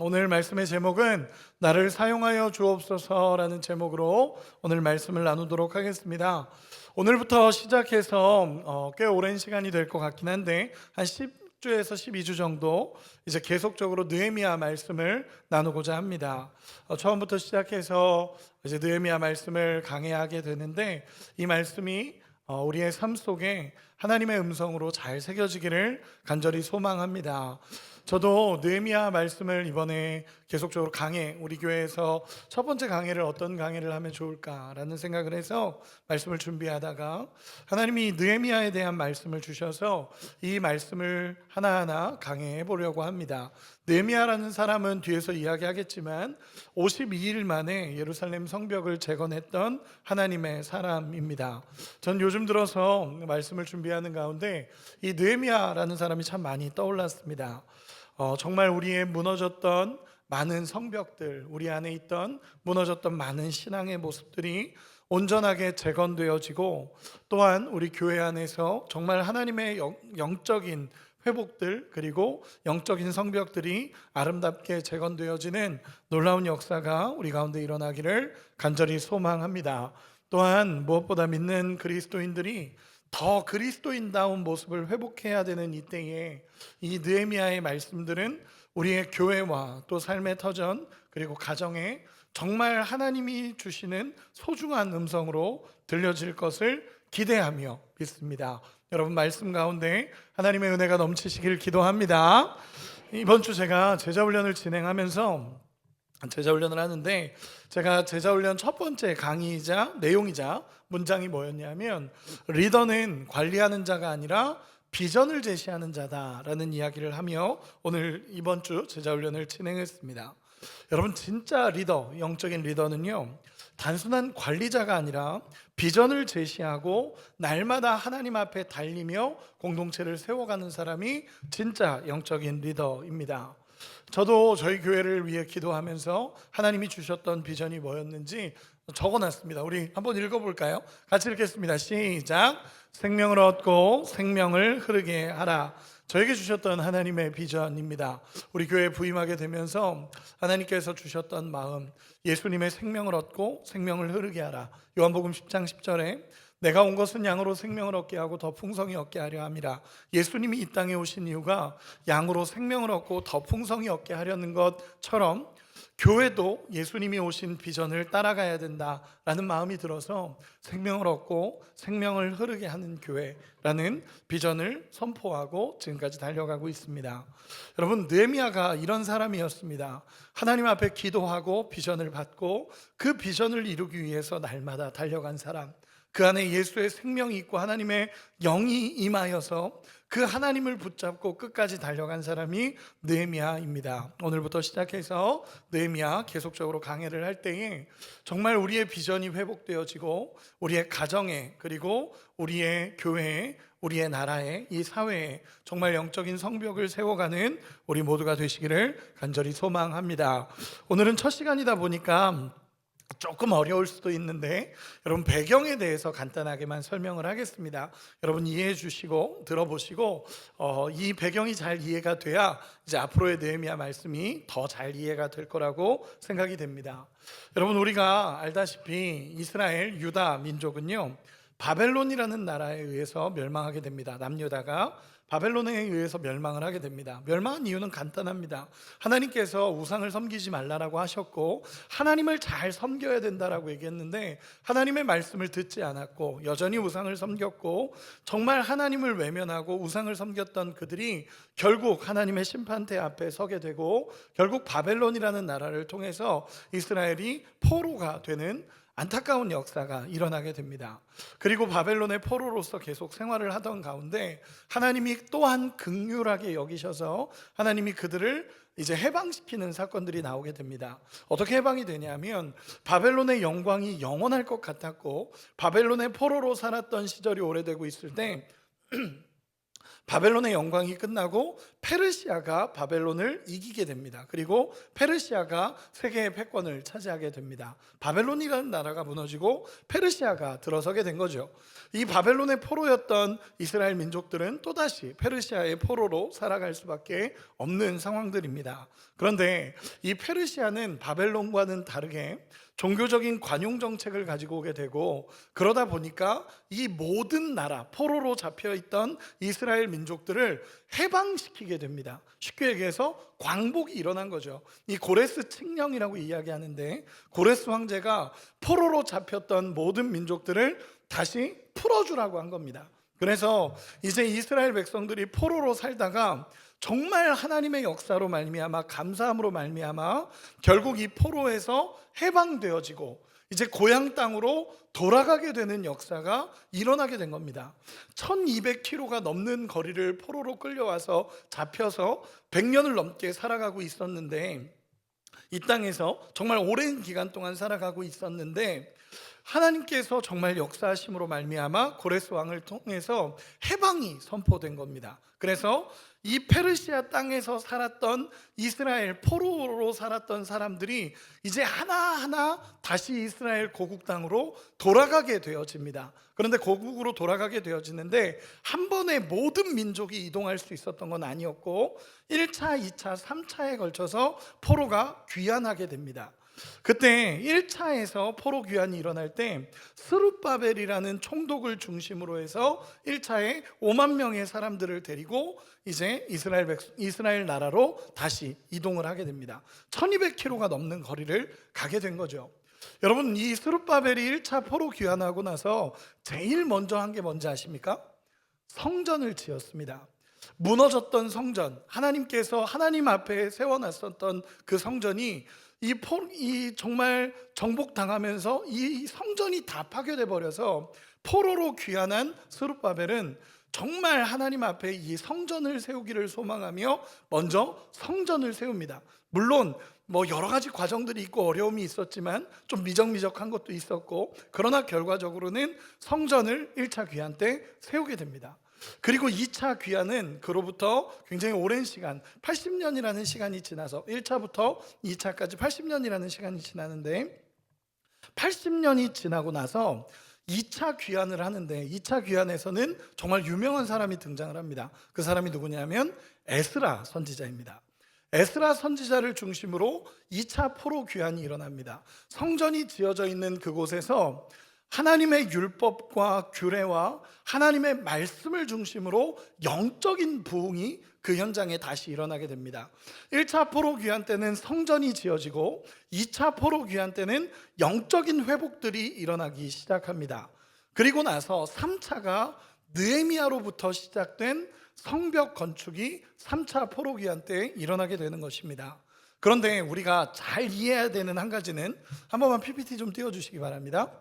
오늘 말씀의 제목은 나를 사용하여 주옵소서라는 제목으로 오늘 말씀을 나누도록 하겠습니다. 오늘부터 시작해서 꽤 오랜 시간이 될 것 같긴 한데 한 10주에서 12주 정도 이제 계속적으로 느헤미야 말씀을 나누고자 합니다. 처음부터 시작해서 이제 느헤미야 말씀을 강해하게 되는데 이 말씀이 우리의 삶 속에 하나님의 음성으로 잘 새겨지기를 간절히 소망합니다. 저도 느헤미야 말씀을 이번에 계속적으로 우리 교회에서 첫 번째 강해를 어떤 강해를 하면 좋을까라는 생각을 해서 말씀을 준비하다가 하나님이 느헤미야에 대한 말씀을 주셔서 이 말씀을 하나하나 강해해 보려고 합니다. 느헤미야라는 사람은 뒤에서 이야기하겠지만 52일 만에 예루살렘 성벽을 재건했던 하나님의 사람입니다. 전 요즘 들어서 말씀을 준비하는 가운데 이 느헤미야라는 사람이 참 많이 떠올랐습니다. 정말 우리의 무너졌던 많은 성벽들, 우리 안에 있던 무너졌던 많은 신앙의 모습들이 온전하게 재건되어지고, 또한 우리 교회 안에서 정말 하나님의 영적인 회복들, 그리고 영적인 성벽들이 아름답게 재건되어지는 놀라운 역사가 우리 가운데 일어나기를 간절히 소망합니다. 또한 무엇보다 믿는 그리스도인들이 더 그리스도인다운 모습을 회복해야 되는 이때에 이 느헤미야의 말씀들은 우리의 교회와 또 삶의 터전, 그리고 가정에 정말 하나님이 주시는 소중한 음성으로 들려질 것을 기대하며 믿습니다. 여러분, 말씀 가운데 하나님의 은혜가 넘치시길 기도합니다. 이번 주 제가 제자훈련을 진행하면서 제자훈련을 하는데, 제가 제자훈련 첫 번째 강의이자 내용이자 문장이 뭐였냐면, 리더는 관리하는 자가 아니라 비전을 제시하는 자다라는 이야기를 하며 오늘 이번 주 제자훈련을 진행했습니다. 여러분, 진짜 리더, 영적인 리더는요, 단순한 관리자가 아니라 비전을 제시하고 날마다 하나님 앞에 달리며 공동체를 세워가는 사람이 진짜 영적인 리더입니다. 저도 저희 교회를 위해 기도하면서 하나님이 주셨던 비전이 뭐였는지 적어놨습니다. 우리 한번 읽어볼까요? 같이 읽겠습니다. 시작. 생명을 얻고 생명을 흐르게 하라. 저에게 주셨던 하나님의 비전입니다. 우리 교회에 부임하게 되면서 하나님께서 주셨던 마음, 예수님의 생명을 얻고 생명을 흐르게 하라. 요한복음 10장 10절에 내가 온 것은 양으로 생명을 얻게 하고 더 풍성히 얻게 하려 함이라. 예수님이 이 땅에 오신 이유가 양으로 생명을 얻고 더 풍성히 얻게 하려는 것처럼 교회도 예수님이 오신 비전을 따라가야 된다라는 마음이 들어서 생명을 얻고 생명을 흐르게 하는 교회라는 비전을 선포하고 지금까지 달려가고 있습니다. 여러분, 느헤미야가 이런 사람이었습니다. 하나님 앞에 기도하고 비전을 받고 그 비전을 이루기 위해서 날마다 달려간 사람, 그 안에 예수의 생명이 있고 하나님의 영이 임하여서 그 하나님을 붙잡고 끝까지 달려간 사람이 느헤미야입니다. 오늘부터 시작해서 느헤미야 계속적으로 강해를 할 때에 정말 우리의 비전이 회복되어지고 우리의 가정에, 그리고 우리의 교회에, 우리의 나라에, 이 사회에 정말 영적인 성벽을 세워가는 우리 모두가 되시기를 간절히 소망합니다. 오늘은 첫 시간이다 보니까 조금 어려울 수도 있는데 여러분, 배경에 대해서 간단하게만 설명을 하겠습니다. 여러분 이해해 주시고 들어보시고 이 배경이 잘 이해가 돼야 이제 앞으로의 느헤미야 말씀이 더 잘 이해가 될 거라고 생각이 됩니다. 여러분, 우리가 알다시피 이스라엘, 유다 민족은요, 바벨론이라는 나라에 의해서 멸망하게 됩니다. 남유다가 바벨론에 의해서 멸망을 하게 됩니다. 멸망한 이유는 간단합니다. 하나님께서 우상을 섬기지 말라라고 하셨고 하나님을 잘 섬겨야 된다라고 얘기했는데 하나님의 말씀을 듣지 않았고 여전히 우상을 섬겼고, 정말 하나님을 외면하고 우상을 섬겼던 그들이 결국 하나님의 심판대 앞에 서게 되고, 결국 바벨론이라는 나라를 통해서 이스라엘이 포로가 되는 안타까운 역사가 일어나게 됩니다. 그리고 바벨론의 포로로서 계속 생활을 하던 가운데 하나님이 또한 긍휼하게 여기셔서 하나님이 그들을 이제 해방시키는 사건들이 나오게 됩니다. 어떻게 해방이 되냐면, 바벨론의 영광이 영원할 것 같았고 바벨론의 포로로 살았던 시절이 오래되고 있을 때 바벨론의 영광이 끝나고 페르시아가 바벨론을 이기게 됩니다. 그리고 페르시아가 세계의 패권을 차지하게 됩니다. 바벨론이라는 나라가 무너지고 페르시아가 들어서게 된 거죠. 이 바벨론의 포로였던 이스라엘 민족들은 또다시 페르시아의 포로로 살아갈 수밖에 없는 상황들입니다. 그런데 이 페르시아는 바벨론과는 다르게 종교적인 관용 정책을 가지고 오게 되고, 그러다 보니까 이 모든 나라, 포로로 잡혀있던 이스라엘 민족들을 해방시키게 됩니다. 쉽게 얘기해서 광복이 일어난 거죠. 이 고레스 칙령이라고 이야기하는데, 고레스 황제가 포로로 잡혔던 모든 민족들을 다시 풀어주라고 한 겁니다. 그래서 이제 이스라엘 백성들이 포로로 살다가 정말 하나님의 역사로 말미암아, 감사함으로 말미암아 결국 이 포로에서 해방되어지고 이제 고향 땅으로 돌아가게 되는 역사가 일어나게 된 겁니다. 1200km가 넘는 거리를 포로로 끌려와서 잡혀서 100년을 넘게 살아가고 있었는데, 이 땅에서 정말 오랜 기간 동안 살아가고 있었는데, 하나님께서 정말 역사하심으로 말미암아 고레스 왕을 통해서 해방이 선포된 겁니다. 그래서 이 페르시아 땅에서 살았던 이스라엘, 포로로 살았던 사람들이 이제 하나하나 다시 이스라엘 고국 땅으로 돌아가게 되어집니다. 그런데 고국으로 돌아가게 되어지는데 한 번에 모든 민족이 이동할 수 있었던 건 아니었고, 1차, 2차, 3차에 걸쳐서 포로가 귀환하게 됩니다. 그때 1차에서 포로 귀환이 일어날 때 스룹바벨이라는 총독을 중심으로 해서 1차에 5만 명의 사람들을 데리고 이제 이스라엘 나라로 다시 이동을 하게 됩니다. 1200km가 넘는 거리를 가게 된 거죠. 여러분, 이 스룹바벨이 1차 포로 귀환하고 나서 제일 먼저 한 게 뭔지 아십니까? 성전을 지었습니다. 무너졌던 성전, 하나님께서 하나님 앞에 세워놨었던 그 성전이 이 정말 정복당하면서 이 성전이 다 파괴돼 버려서 포로로 귀환한 스룹바벨은 정말 하나님 앞에 이 성전을 세우기를 소망하며 먼저 성전을 세웁니다. 물론 뭐 여러 가지 과정들이 있고 어려움이 있었지만 좀 미적미적한 것도 있었고, 그러나 결과적으로는 성전을 1차 귀환 때 세우게 됩니다. 그리고 2차 귀환은 그로부터 굉장히 오랜 시간, 80년이라는 시간이 지나서 1차부터 2차까지 80년이라는 시간이 지나는데, 80년이 지나고 나서 2차 귀환을 하는데, 2차 귀환에서는 정말 유명한 사람이 등장을 합니다. 그 사람이 누구냐면 에스라 선지자입니다. 에스라 선지자를 중심으로 2차 포로 귀환이 일어납니다. 성전이 지어져 있는 그곳에서 하나님의 율법과 규례와 하나님의 말씀을 중심으로 영적인 부흥이 그 현장에 다시 일어나게 됩니다. 1차 포로 귀환 때는 성전이 지어지고 2차 포로 귀환 때는 영적인 회복들이 일어나기 시작합니다. 그리고 나서 3차가 느헤미야로부터 시작된 성벽 건축이 3차 포로 귀환 때 일어나게 되는 것입니다. 그런데 우리가 잘 이해해야 되는 한 가지는, 한 번만 PPT 좀 띄워주시기 바랍니다.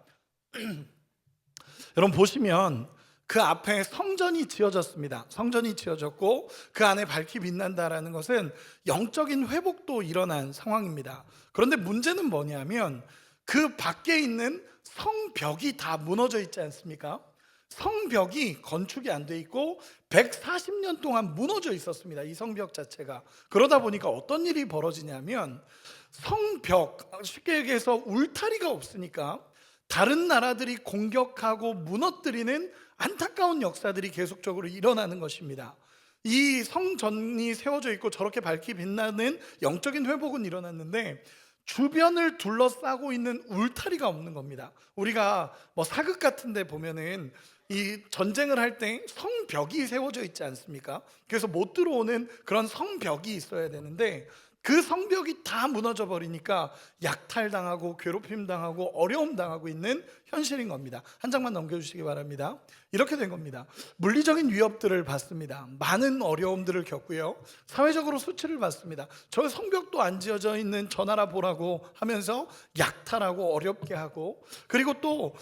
여러분 보시면 그 앞에 성전이 지어졌습니다. 성전이 지어졌고 그 안에 밝히 빛난다라는 것은 영적인 회복도 일어난 상황입니다. 그런데 문제는 뭐냐면 그 밖에 있는 성벽이 다 무너져 있지 않습니까? 성벽이 건축이 안 돼 있고 140년 동안 무너져 있었습니다. 이 성벽 자체가. 그러다 보니까 어떤 일이 벌어지냐면, 성벽, 쉽게 얘기해서 울타리가 없으니까 다른 나라들이 공격하고 무너뜨리는 안타까운 역사들이 계속적으로 일어나는 것입니다. 이 성전이 세워져 있고 저렇게 밝게 빛나는 영적인 회복은 일어났는데 주변을 둘러싸고 있는 울타리가 없는 겁니다. 우리가 뭐 사극 같은 데 보면은 이 전쟁을 할 때 성벽이 세워져 있지 않습니까? 그래서 못 들어오는 그런 성벽이 있어야 되는데 그 성벽이 다 무너져 버리니까 약탈당하고 괴롭힘당하고 어려움당하고 있는 현실인 겁니다. 한 장만 넘겨주시기 바랍니다. 이렇게 된 겁니다. 물리적인 위협들을 받습니다. 많은 어려움들을 겪고요, 사회적으로 수치를 받습니다. 저 성벽도 안 지어져 있는 저 나라 보라고 하면서 약탈하고 어렵게 하고, 그리고 또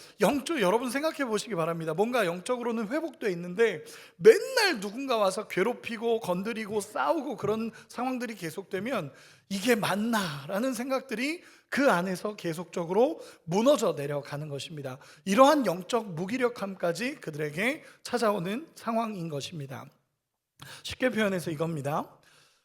여러분 생각해 보시기 바랍니다. 뭔가 영적으로는 회복되어 있는데 맨날 누군가 와서 괴롭히고 건드리고 싸우고 그런 상황들이 계속되면 이게 맞나라는 생각들이 그 안에서 계속적으로 무너져 내려가는 것입니다. 이러한 영적 무기력함까지 그들에게 찾아오는 상황인 것입니다. 쉽게 표현해서 이겁니다.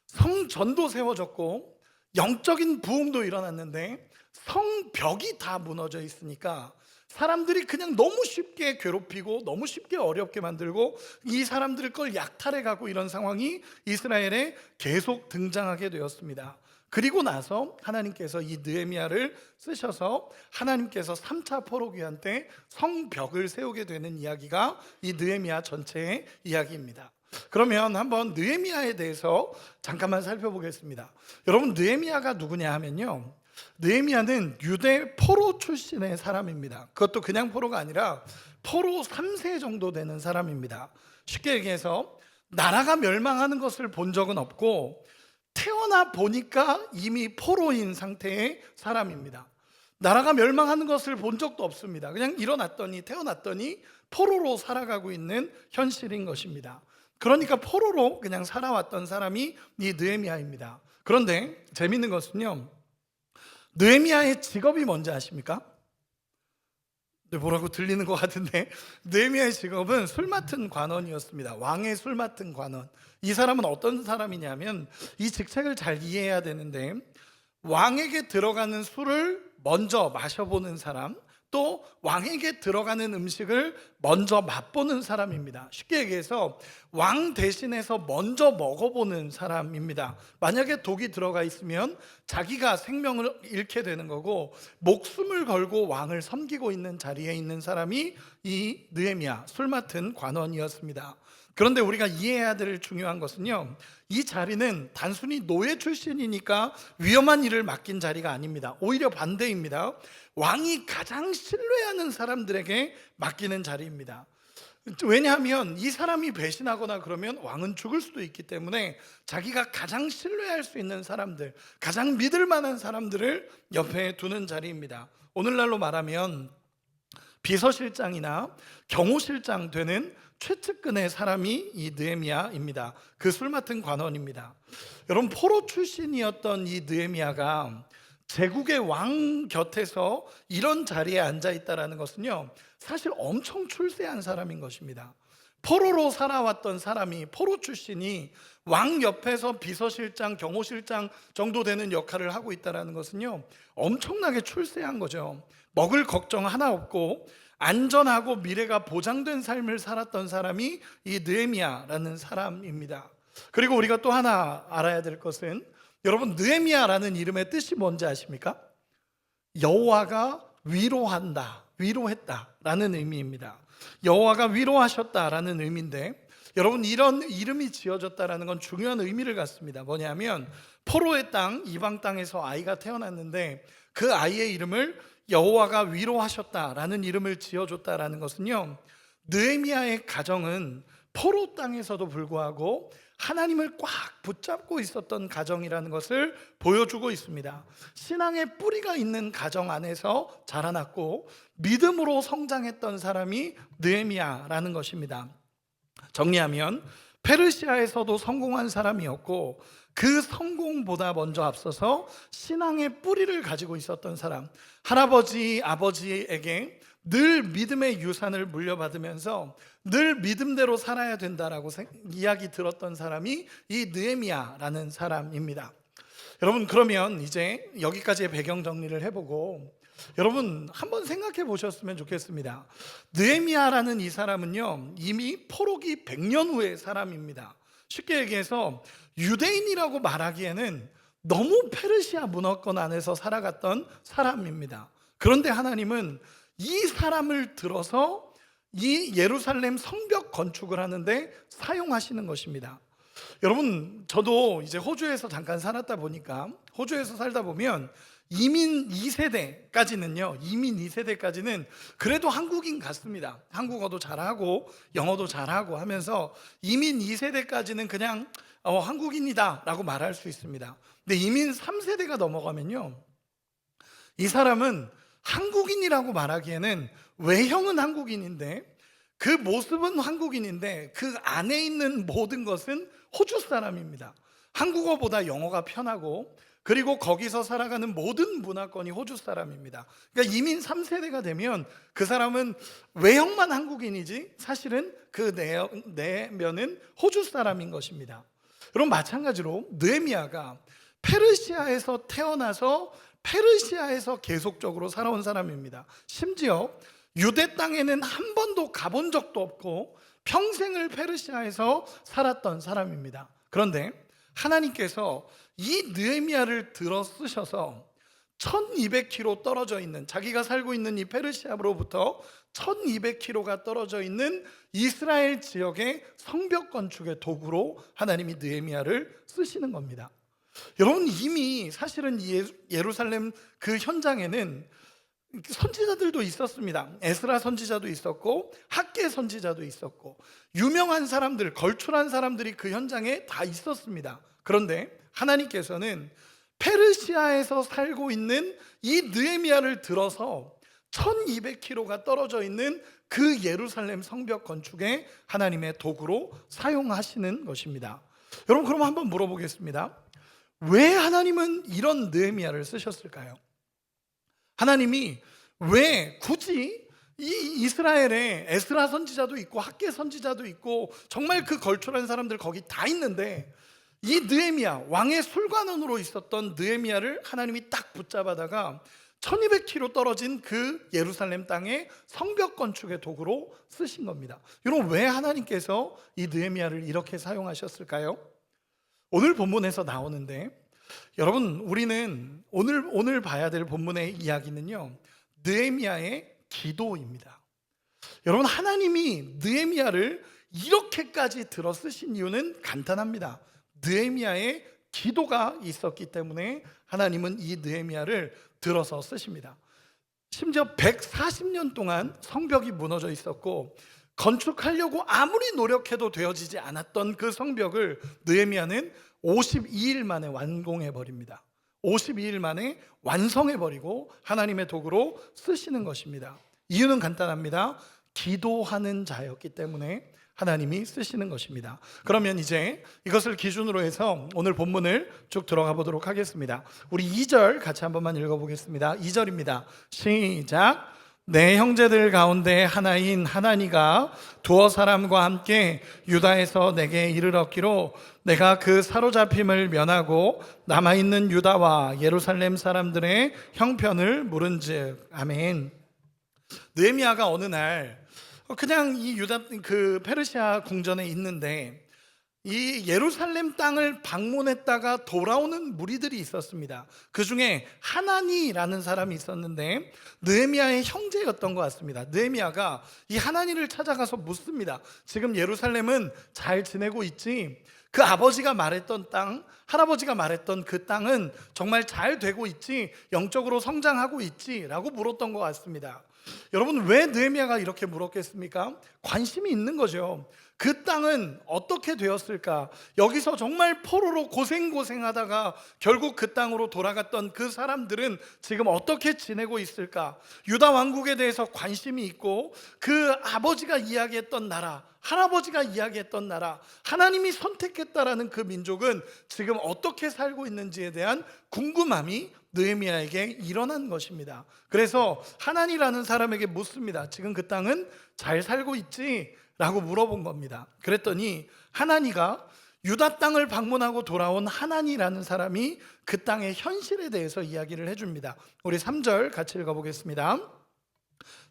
성전도 세워졌고 영적인 부흥도 일어났는데 성벽이 다 무너져 있으니까 사람들이 그냥 너무 쉽게 괴롭히고 너무 쉽게 어렵게 만들고 이 사람들을 걸 약탈해 가고 이런 상황이 이스라엘에 계속 등장하게 되었습니다. 그리고 나서 하나님께서 이 느헤미야를 쓰셔서 하나님께서 3차 포로기한 때 성벽을 세우게 되는 이야기가 이 느헤미야 전체의 이야기입니다. 그러면 한번 느헤미야에 대해서 잠깐만 살펴보겠습니다. 여러분, 느헤미야가 누구냐 하면요, 느헤미야는 유대 포로 출신의 사람입니다. 그것도 그냥 포로가 아니라 포로 3세 정도 되는 사람입니다. 쉽게 얘기해서 나라가 멸망하는 것을 본 적은 없고 태어나 보니까 이미 포로인 상태의 사람입니다. 나라가 멸망하는 것을 본 적도 없습니다. 그냥 태어났더니 포로로 살아가고 있는 현실인 것입니다. 그러니까 포로로 그냥 살아왔던 사람이 이 느헤미야입니다. 그런데 재밌는 것은요, 느헤미야의 직업이 뭔지 아십니까? 뭐라고 들리는 것 같은데, 느헤미야의 직업은 술 맡은 관원이었습니다. 왕의 술 맡은 관원. 이 사람은 어떤 사람이냐면, 이 직책을 잘 이해해야 되는데, 왕에게 들어가는 술을 먼저 마셔보는 사람, 또 왕에게 들어가는 음식을 먼저 맛보는 사람입니다. 쉽게 얘기해서 왕 대신해서 먼저 먹어보는 사람입니다. 만약에 독이 들어가 있으면 자기가 생명을 잃게 되는 거고, 목숨을 걸고 왕을 섬기고 있는 자리에 있는 사람이 이 느헤미야, 술 맡은 관원이었습니다. 그런데 우리가 이해해야 될 중요한 것은요, 이 자리는 단순히 노예 출신이니까 위험한 일을 맡긴 자리가 아닙니다. 오히려 반대입니다. 왕이 가장 신뢰하는 사람들에게 맡기는 자리입니다. 왜냐하면 이 사람이 배신하거나 그러면 왕은 죽을 수도 있기 때문에 자기가 가장 신뢰할 수 있는 사람들, 가장 믿을 만한 사람들을 옆에 두는 자리입니다. 오늘날로 말하면 비서실장이나 경호실장 되는 최측근의 사람이 이 느헤미야입니다. 그 술 맡은 관원입니다. 여러분, 포로 출신이었던 이 느헤미야가 제국의 왕 곁에서 이런 자리에 앉아 있다는 것은요, 사실 엄청 출세한 사람인 것입니다. 포로로 살아왔던 사람이, 포로 출신이 왕 옆에서 비서실장, 경호실장 정도 되는 역할을 하고 있다는 것은요, 엄청나게 출세한 거죠. 먹을 걱정 하나 없고 안전하고 미래가 보장된 삶을 살았던 사람이 이 느헤미야라는 사람입니다. 그리고 우리가 또 하나 알아야 될 것은, 여러분, 느헤미야라는 이름의 뜻이 뭔지 아십니까? 여호와가 위로한다, 위로했다라는 의미입니다. 여호와가 위로하셨다라는 의미인데, 여러분, 이런 이름이 지어졌다라는 건 중요한 의미를 갖습니다. 뭐냐면 포로의 땅, 이방 땅에서 아이가 태어났는데 그 아이의 이름을 여호와가 위로하셨다라는 이름을 지어줬다라는 것은요, 느헤미야의 가정은 포로 땅에서도 불구하고 하나님을 꽉 붙잡고 있었던 가정이라는 것을 보여주고 있습니다. 신앙의 뿌리가 있는 가정 안에서 자라났고 믿음으로 성장했던 사람이 느헤미야라는 것입니다. 정리하면 페르시아에서도 성공한 사람이었고, 그 성공보다 먼저 앞서서 신앙의 뿌리를 가지고 있었던 사람, 할아버지, 아버지에게 늘 믿음의 유산을 물려받으면서 늘 믿음대로 살아야 된다라고 이야기 들었던 사람이 이 느헤미야라는 사람입니다. 여러분, 그러면 이제 여기까지의 배경 정리를 해보고 여러분 한번 생각해 보셨으면 좋겠습니다. 느헤미야라는 이 사람은요, 이미 포로기 100년 후의 사람입니다. 쉽게 얘기해서 유대인이라고 말하기에는 너무 페르시아 문화권 안에서 살아갔던 사람입니다. 그런데 하나님은 이 사람을 들어서 이 예루살렘 성벽 건축을 하는데 사용하시는 것입니다. 여러분, 저도 이제 호주에서 잠깐 살았다 보니까, 호주에서 살다 보면 이민 2세대까지는 그래도 한국인 같습니다. 한국어도 잘하고 영어도 잘하고 하면서 이민 2세대까지는 그냥 한국인이다 라고 말할 수 있습니다. 근데 이민 3세대가 넘어가면요, 이 사람은 한국인이라고 말하기에는 외형은 한국인인데 그 모습은 한국인인데 그 안에 있는 모든 것은 호주 사람입니다. 한국어보다 영어가 편하고, 그리고 거기서 살아가는 모든 문화권이 호주 사람입니다. 그러니까 이민 3세대가 되면 그 사람은 외형만 한국인이지 사실은 그 내면은 호주 사람인 것입니다. 여러분, 마찬가지로 느헤미야가 페르시아에서 태어나서 페르시아에서 계속적으로 살아온 사람입니다. 심지어 유대 땅에는 한 번도 가본 적도 없고 평생을 페르시아에서 살았던 사람입니다. 그런데 하나님께서 이 느헤미야를 들어 쓰셔서 1200km 떨어져 있는, 자기가 살고 있는 이 페르시아로부터 1200km가 떨어져 있는 이스라엘 지역의 성벽 건축의 도구로 하나님이 느헤미야를 쓰시는 겁니다. 여러분, 이미 사실은 예루살렘 그 현장에는 선지자들도 있었습니다. 에스라 선지자도 있었고 학개 선지자도 있었고 유명한 사람들, 걸출한 사람들이 그 현장에 다 있었습니다. 그런데 하나님께서는 페르시아에서 살고 있는 이 느헤미야를 들어서 1200km가 떨어져 있는 그 예루살렘 성벽 건축에 하나님의 도구로 사용하시는 것입니다. 여러분, 그럼 한번 물어보겠습니다. 왜 하나님은 이런 느헤미야를 쓰셨을까요? 하나님이 왜 굳이 이 이스라엘에 에스라 선지자도 있고 학개 선지자도 있고 정말 그 걸출한 사람들 거기 다 있는데 이 느헤미야, 왕의 술관원으로 있었던 느헤미야를 하나님이 딱 붙잡아다가 1200km 떨어진 그 예루살렘 땅에 성벽 건축의 도구로 쓰신 겁니다. 여러분, 왜 하나님께서 이 느헤미야를 이렇게 사용하셨을까요? 오늘 본문에서 나오는데, 여러분, 우리는 오늘 봐야 될 본문의 이야기는요, 느헤미야의 기도입니다. 여러분, 하나님이 느헤미야를 이렇게까지 들어 쓰신 이유는 간단합니다. 느헤미야의 기도가 있었기 때문에 하나님은 이 느헤미야를 들어서 쓰십니다. 심지어 140년 동안 성벽이 무너져 있었고 건축하려고 아무리 노력해도 되어지지 않았던 그 성벽을 느헤미야는 52일 만에 완공해 버립니다. 52일 만에 완성해 버리고 하나님의 도구로 쓰시는 것입니다. 이유는 간단합니다. 기도하는 자였기 때문에 하나님이 쓰시는 것입니다. 그러면 이제 이것을 기준으로 해서 오늘 본문을 쭉 들어가 보도록 하겠습니다. 우리 2절 같이 한 번만 읽어보겠습니다. 2절입니다. 시작. 내 형제들 가운데 하나인 하나니가 두어 사람과 함께 유다에서 내게 이르렀기로 내가 그 사로잡힘을 면하고 남아있는 유다와 예루살렘 사람들의 형편을 물은즉. 아멘. 느헤미야가 어느 날 그냥 이 그 페르시아 궁전에 있는데 이 예루살렘 땅을 방문했다가 돌아오는 무리들이 있었습니다. 그 중에 하나니라는 사람이 있었는데 느헤미야의 형제였던 것 같습니다. 느헤미야가 이 하나니를 찾아가서 묻습니다. 지금 예루살렘은 잘 지내고 있지? 그 아버지가 말했던 땅, 할아버지가 말했던 그 땅은 정말 잘 되고 있지? 영적으로 성장하고 있지? 라고 물었던 것 같습니다. 여러분, 왜 느헤미야가 이렇게 물었겠습니까? 관심이 있는 거죠. 그 땅은 어떻게 되었을까? 여기서 정말 포로로 고생하다가 결국 그 땅으로 돌아갔던 그 사람들은 지금 어떻게 지내고 있을까? 유다 왕국에 대해서 관심이 있고 그 아버지가 이야기했던 나라, 할아버지가 이야기했던 나라, 하나님이 선택했다라는 그 민족은 지금 어떻게 살고 있는지에 대한 궁금함이 느헤미야에게 일어난 것입니다. 그래서 하나니라는 사람에게 묻습니다. 지금 그 땅은 잘 살고 있지? 라고 물어본 겁니다. 그랬더니 하나니가 유다 땅을 방문하고 돌아온 하나니라는 사람이 그 땅의 현실에 대해서 이야기를 해줍니다. 우리 3절 같이 읽어보겠습니다.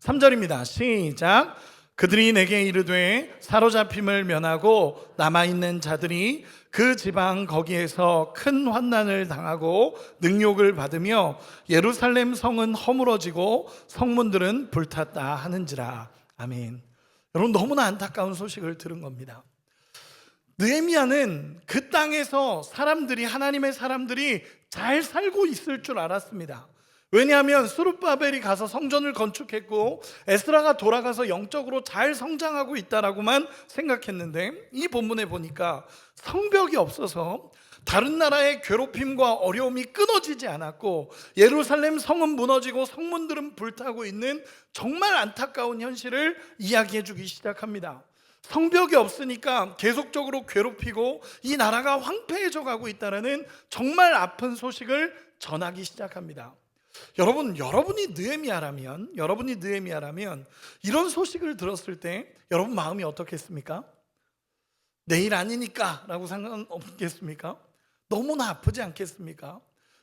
3절입니다. 시작. 그들이 내게 이르되 사로잡힘을 면하고 남아있는 자들이 그 지방 거기에서 큰 환난을 당하고 능욕을 받으며 예루살렘 성은 허물어지고 성문들은 불탔다 하는지라. 아멘. 여러분, 너무나 안타까운 소식을 들은 겁니다. 느헤미야는 그 땅에서 하나님의 사람들이 잘 살고 있을 줄 알았습니다. 왜냐하면 스룹바벨이 가서 성전을 건축했고 에스라가 돌아가서 영적으로 잘 성장하고 있다라고만 생각했는데 이 본문에 보니까 성벽이 없어서 다른 나라의 괴롭힘과 어려움이 끊어지지 않았고 예루살렘 성은 무너지고 성문들은 불타고 있는 정말 안타까운 현실을 이야기해 주기 시작합니다. 성벽이 없으니까 계속적으로 괴롭히고 이 나라가 황폐해져 가고 있다는 정말 아픈 소식을 전하기 시작합니다. 여러분이 느헤미야라면 이런 소식을 들었을 때 여러분 마음이 어떻겠습니까? 내일 아니니까 라고 상관없겠습니까? 너무나 아프지 않겠습니까?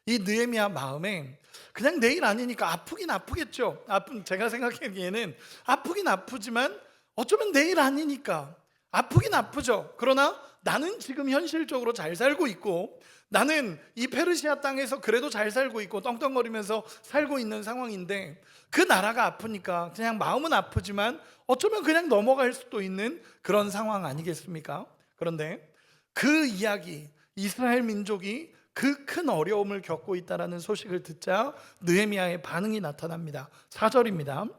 이 느헤미야 마음에 그냥 내일 아니니까 아프긴 아프겠죠. 제가 생각하기에는 아프긴 아프지만 어쩌면 내일 아니니까 아프긴 아프죠. 그러나 나는 지금 현실적으로 잘 살고 있고, 나는 이 페르시아 땅에서 그래도 잘 살고 있고 떵떵거리면서 살고 있는 상황인데, 그 나라가 아프니까 그냥 마음은 아프지만 어쩌면 그냥 넘어갈 수도 있는 그런 상황 아니겠습니까? 그런데 그 이야기, 이스라엘 민족이 그 큰 어려움을 겪고 있다는 소식을 듣자 느헤미야의 반응이 나타납니다. 4절입니다.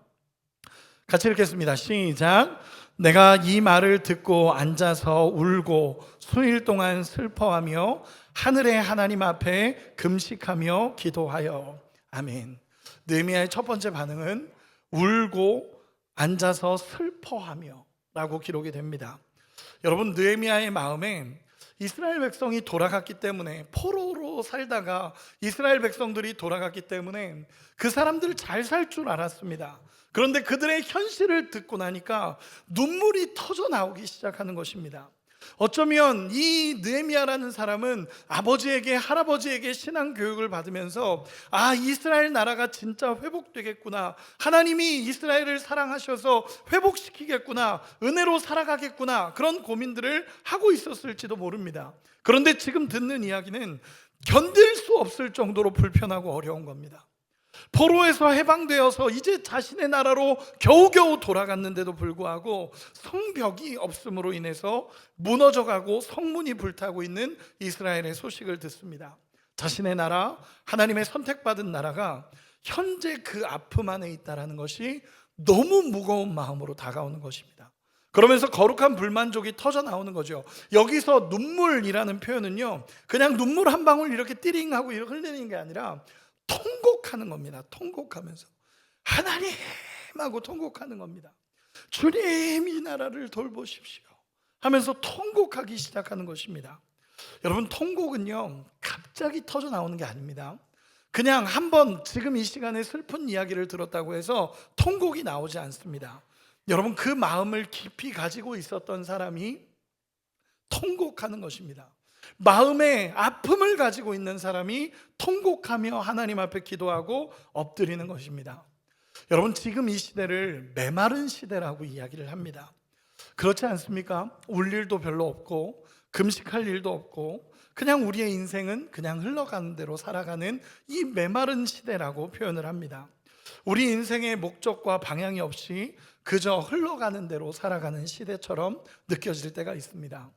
같이 읽겠습니다. 시작. 내가 이 말을 듣고 앉아서 울고 수일 동안 슬퍼하며 하늘의 하나님 앞에 금식하며 기도하여. 아멘. 느헤미야의 첫 번째 반응은 울고 앉아서 슬퍼하며 라고 기록이 됩니다. 여러분, 느헤미야의 마음에 이스라엘 백성이 돌아갔기 때문에, 포로로 살다가 이스라엘 백성들이 돌아갔기 때문에 그 사람들 잘 살 줄 알았습니다. 그런데 그들의 현실을 듣고 나니까 눈물이 터져 나오기 시작하는 것입니다. 어쩌면 이 느헤미야라는 사람은 아버지에게, 할아버지에게 신앙 교육을 받으면서 이스라엘 나라가 진짜 회복되겠구나, 하나님이 이스라엘을 사랑하셔서 회복시키겠구나, 은혜로 살아가겠구나, 그런 고민들을 하고 있었을지도 모릅니다. 그런데 지금 듣는 이야기는 견딜 수 없을 정도로 불편하고 어려운 겁니다. 포로에서 해방되어서 이제 자신의 나라로 겨우겨우 돌아갔는데도 불구하고 성벽이 없음으로 인해서 무너져가고 성문이 불타고 있는 이스라엘의 소식을 듣습니다. 자신의 나라, 하나님의 선택받은 나라가 현재 그 아픔 안에 있다는 것이 너무 무거운 마음으로 다가오는 것입니다. 그러면서 거룩한 불만족이 터져 나오는 거죠. 여기서 눈물이라는 표현은요, 그냥 눈물 한 방울 이렇게 띠링하고 이렇게 흘리는 게 아니라 통곡하는 겁니다. 통곡하면서 하나님 하고 통곡하는 겁니다. 주님, 이 나라를 돌보십시오 하면서 통곡하기 시작하는 것입니다. 여러분, 통곡은요 갑자기 터져 나오는 게 아닙니다. 그냥 한번 지금 이 시간에 슬픈 이야기를 들었다고 해서 통곡이 나오지 않습니다. 여러분, 그 마음을 깊이 가지고 있었던 사람이 통곡하는 것입니다. 마음에 아픔을 가지고 있는 사람이 통곡하며 하나님 앞에 기도하고 엎드리는 것입니다. 여러분, 지금 이 시대를 메마른 시대라고 이야기를 합니다. 그렇지 않습니까? 울 일도 별로 없고 금식할 일도 없고 그냥 우리의 인생은 그냥 흘러가는 대로 살아가는 이 메마른 시대라고 표현을 합니다. 우리 인생의 목적과 방향이 없이 그저 흘러가는 대로 살아가는 시대처럼 느껴질 때가 있습니다.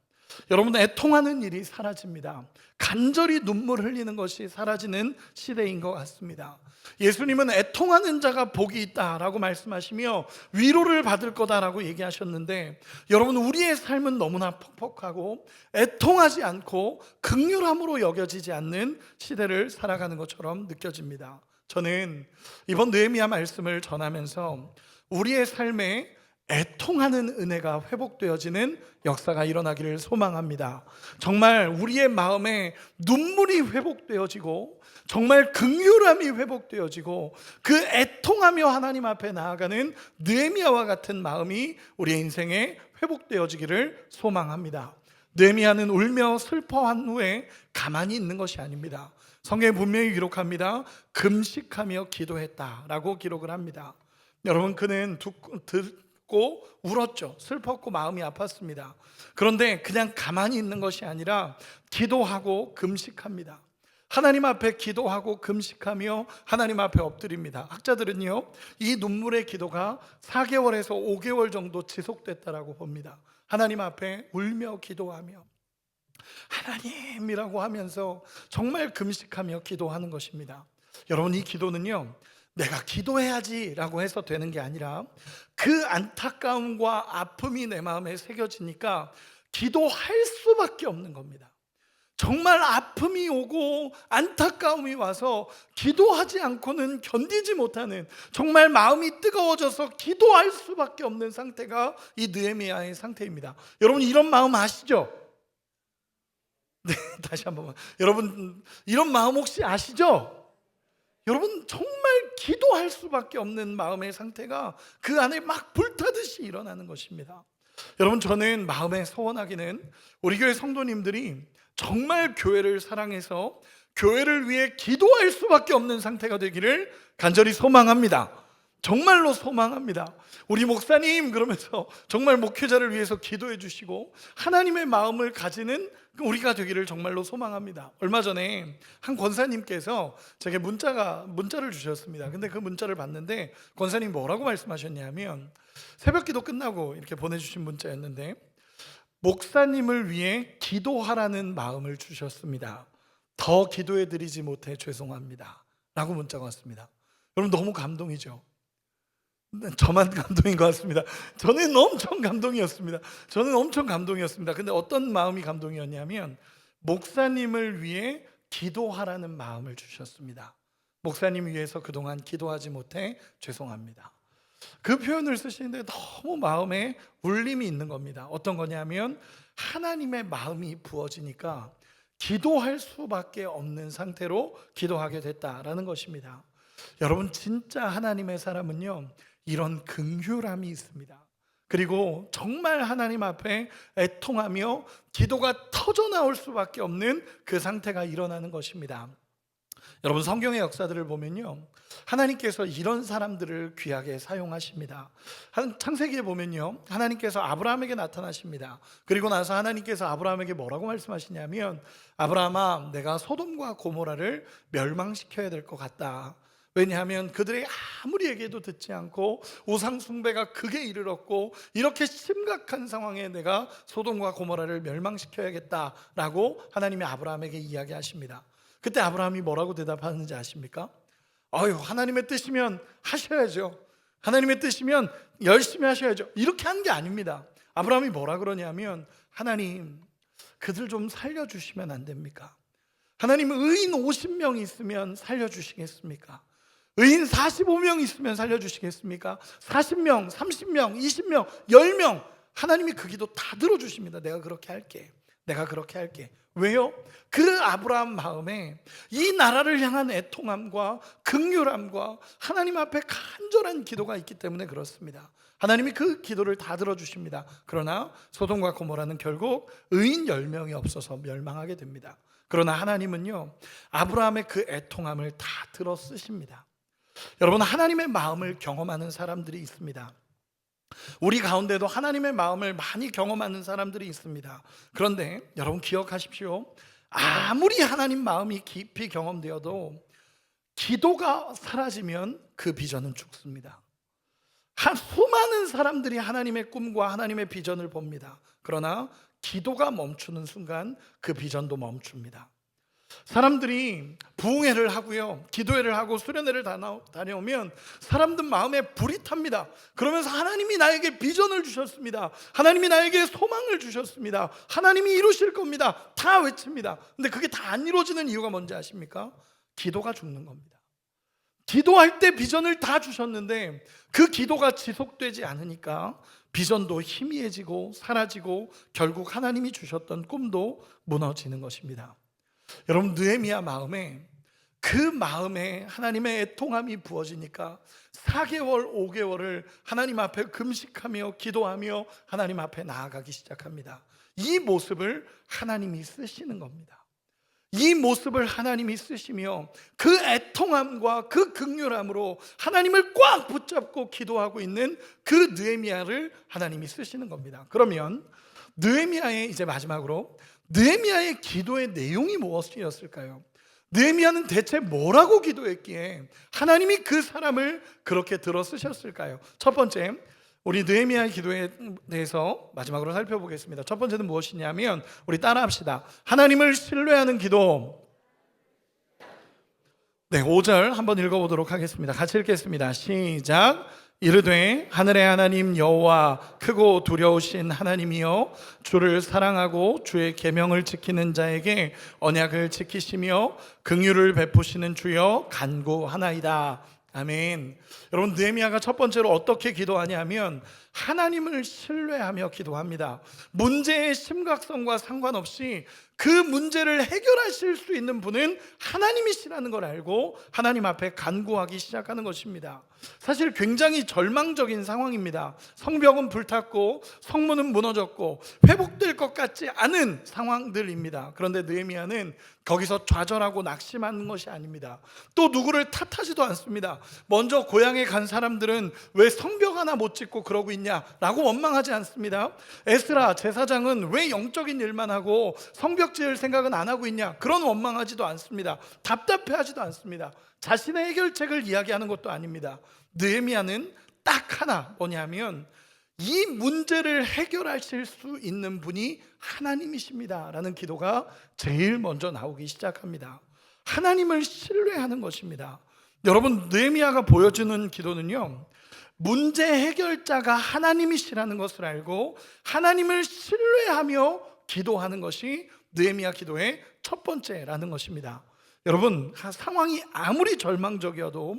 여러분, 애통하는 일이 사라집니다. 간절히 눈물 흘리는 것이 사라지는 시대인 것 같습니다. 예수님은 애통하는 자가 복이 있다라고 말씀하시며 위로를 받을 거다라고 얘기하셨는데, 여러분, 우리의 삶은 너무나 퍽퍽하고 애통하지 않고 긍휼함으로 여겨지지 않는 시대를 살아가는 것처럼 느껴집니다. 저는 이번 느헤미야 말씀을 전하면서 우리의 삶에 애통하는 은혜가 회복되어지는 역사가 일어나기를 소망합니다. 정말 우리의 마음에 눈물이 회복되어지고 정말 긍휼함이 회복되어지고 그 애통하며 하나님 앞에 나아가는 느헤미야와 같은 마음이 우리의 인생에 회복되어지기를 소망합니다. 느헤미야는 울며 슬퍼한 후에 가만히 있는 것이 아닙니다. 성경에 분명히 기록합니다. 금식하며 기도했다라고 기록을 합니다. 여러분, 그는 듣고 울었죠. 슬펐고 마음이 아팠습니다. 그런데 그냥 가만히 있는 것이 아니라 기도하고 금식합니다. 하나님 앞에 기도하고 금식하며 하나님 앞에 엎드립니다. 학자들은요, 이 눈물의 기도가 4개월에서 5개월 정도 지속됐다라고 봅니다. 하나님 앞에 울며 기도하며 하나님이라고 하면서 정말 금식하며 기도하는 것입니다. 여러분, 이 기도는요, 내가 기도해야지 라고 해서 되는 게 아니라 그 안타까움과 아픔이 내 마음에 새겨지니까 기도할 수밖에 없는 겁니다. 정말 아픔이 오고 안타까움이 와서 기도하지 않고는 견디지 못하는, 정말 마음이 뜨거워져서 기도할 수밖에 없는 상태가 이 느헤미야의 상태입니다. 여러분, 이런 마음 아시죠? 네, 다시 한번. 여러분, 이런 마음 혹시 아시죠? 여러분 정말 기도할 수밖에 없는 마음의 상태가 그 안에 막 불타듯이 일어나는 것입니다. 여러분 저는 마음에 소원하기는 우리 교회 성도님들이 정말 교회를 사랑해서 교회를 위해 기도할 수밖에 없는 상태가 되기를 간절히 소망합니다. 정말로 소망합니다. 우리 목사님 그러면서 정말 목회자를 위해서 기도해 주시고 하나님의 마음을 가지는 우리가 되기를 정말로 소망합니다. 얼마 전에 한 권사님께서 제게 문자를 주셨습니다. 근데 그 문자를 봤는데 권사님이 뭐라고 말씀하셨냐면 새벽 기도 끝나고 이렇게 보내주신 문자였는데 목사님을 위해 기도하라는 마음을 주셨습니다. 더 기도해 드리지 못해 죄송합니다 라고 문자가 왔습니다. 여러분 너무 감동이죠. 저만 감동인 것 같습니다. 저는 엄청 감동이었습니다. 근데 어떤 마음이 감동이었냐면 목사님을 위해 기도하라는 마음을 주셨습니다. 목사님 위해서 그동안 기도하지 못해 죄송합니다. 그 표현을 쓰시는데 너무 마음에 울림이 있는 겁니다. 어떤 거냐면 하나님의 마음이 부어지니까 기도할 수밖에 없는 상태로 기도하게 됐다라는 것입니다. 여러분 진짜 하나님의 사람은요 이런 긍휼함이 있습니다. 그리고 정말 하나님 앞에 애통하며 기도가 터져나올 수밖에 없는 그 상태가 일어나는 것입니다. 여러분 성경의 역사들을 보면요 하나님께서 이런 사람들을 귀하게 사용하십니다. 창세기에 보면요 하나님께서 아브라함에게 나타나십니다. 그리고 나서 하나님께서 아브라함에게 뭐라고 말씀하시냐면 아브라함아 내가 소돔과 고모라를 멸망시켜야 될 것 같다. 왜냐하면 그들이 아무리 얘기해도 듣지 않고 우상 숭배가 극에 이르렀고 이렇게 심각한 상황에 내가 소돔과 고모라를 멸망시켜야겠다라고 하나님이 아브라함에게 이야기하십니다. 그때 아브라함이 뭐라고 대답하는지 아십니까? 하나님의 뜻이면 하셔야죠. 하나님의 뜻이면 열심히 하셔야죠. 이렇게 한 게 아닙니다. 아브라함이 뭐라 그러냐면 하나님 그들 좀 살려주시면 안 됩니까? 하나님 의인 50명 있으면 살려주시겠습니까? 의인 45명 있으면 살려주시겠습니까? 40명, 30명, 20명, 10명 하나님이 그 기도 다 들어주십니다. 내가 그렇게 할게. 왜요? 그 아브라함 마음에 이 나라를 향한 애통함과 긍휼함과 하나님 앞에 간절한 기도가 있기 때문에 그렇습니다. 하나님이 그 기도를 다 들어주십니다. 그러나 소돔과 고모라는 결국 의인 10명이 없어서 멸망하게 됩니다. 그러나 하나님은요 아브라함의 그 애통함을 다 들어 쓰십니다. 여러분 하나님의 마음을 경험하는 사람들이 있습니다. 우리 가운데도 하나님의 마음을 많이 경험하는 사람들이 있습니다. 그런데 여러분 기억하십시오. 아무리 하나님 마음이 깊이 경험되어도 기도가 사라지면 그 비전은 죽습니다. 수많은 사람들이 하나님의 꿈과 하나님의 비전을 봅니다. 그러나 기도가 멈추는 순간 그 비전도 멈춥니다. 사람들이 부흥회를 하고요 기도회를 하고 수련회를 다녀오면 사람들 마음에 불이 탑니다. 그러면서 하나님이 나에게 비전을 주셨습니다. 하나님이 나에게 소망을 주셨습니다. 하나님이 이루실 겁니다. 다 외칩니다. 근데 그게 다 안 이루어지는 이유가 뭔지 아십니까? 기도가 죽는 겁니다. 기도할 때 비전을 다 주셨는데 그 기도가 지속되지 않으니까 비전도 희미해지고 사라지고 결국 하나님이 주셨던 꿈도 무너지는 것입니다. 여러분 느헤미야 마음에 하나님의 애통함이 부어지니까 4개월 5개월을 하나님 앞에 금식하며 기도하며 하나님 앞에 나아가기 시작합니다. 이 모습을 하나님이 쓰시는 겁니다. 이 모습을 하나님이 쓰시며 그 애통함과 그 긍휼함으로 하나님을 꽉 붙잡고 기도하고 있는 그 느헤미야를 하나님이 쓰시는 겁니다. 그러면 느헤미야의 이제 마지막으로 느헤미야의 기도의 내용이 무엇이었을까요? 느헤미야는 대체 뭐라고 기도했기에 하나님이 그 사람을 그렇게 들어 쓰셨을까요? 첫 번째, 우리 느헤미야의 기도에 대해서 마지막으로 살펴보겠습니다. 첫 번째는 무엇이냐면 우리 따라합시다. 하나님을 신뢰하는 기도. 네, 5절 한번 읽어보도록 하겠습니다. 같이 읽겠습니다. 시작. 이르되 하늘의 하나님 여호와 크고 두려우신 하나님이여 주를 사랑하고 주의 계명을 지키는 자에게 언약을 지키시며 긍휼을 베푸시는 주여 간구하나이다. 아멘. 여러분 느헤미야가 첫 번째로 어떻게 기도하냐면 하나님을 신뢰하며 기도합니다. 문제의 심각성과 상관없이 그 문제를 해결하실 수 있는 분은 하나님이시라는 걸 알고 하나님 앞에 간구하기 시작하는 것입니다. 사실 굉장히 절망적인 상황입니다. 성벽은 불탔고 성문은 무너졌고 회복될 것 같지 않은 상황들입니다. 그런데 느헤미야는 거기서 좌절하고 낙심하는 것이 아닙니다. 또 누구를 탓하지도 않습니다. 먼저 고향에 간 사람들은 왜 성벽 하나 못 짓고 그러고 있냐라고 원망하지 않습니다. 에스라 제사장은 왜 영적인 일만 하고 성벽 지을 생각은 안 하고 있냐, 그런 원망하지도 않습니다. 답답해하지도 않습니다. 자신의 해결책을 이야기하는 것도 아닙니다. 느헤미야는 딱 하나, 뭐냐면 이 문제를 해결하실 수 있는 분이 하나님이십니다 라는 기도가 제일 먼저 나오기 시작합니다. 하나님을 신뢰하는 것입니다. 여러분, 느헤미야가 보여주는 기도는요, 문제 해결자가 하나님이시라는 것을 알고 하나님을 신뢰하며 기도하는 것이 느헤미야 기도의 첫 번째라는 것입니다. 여러분, 상황이 아무리 절망적이어도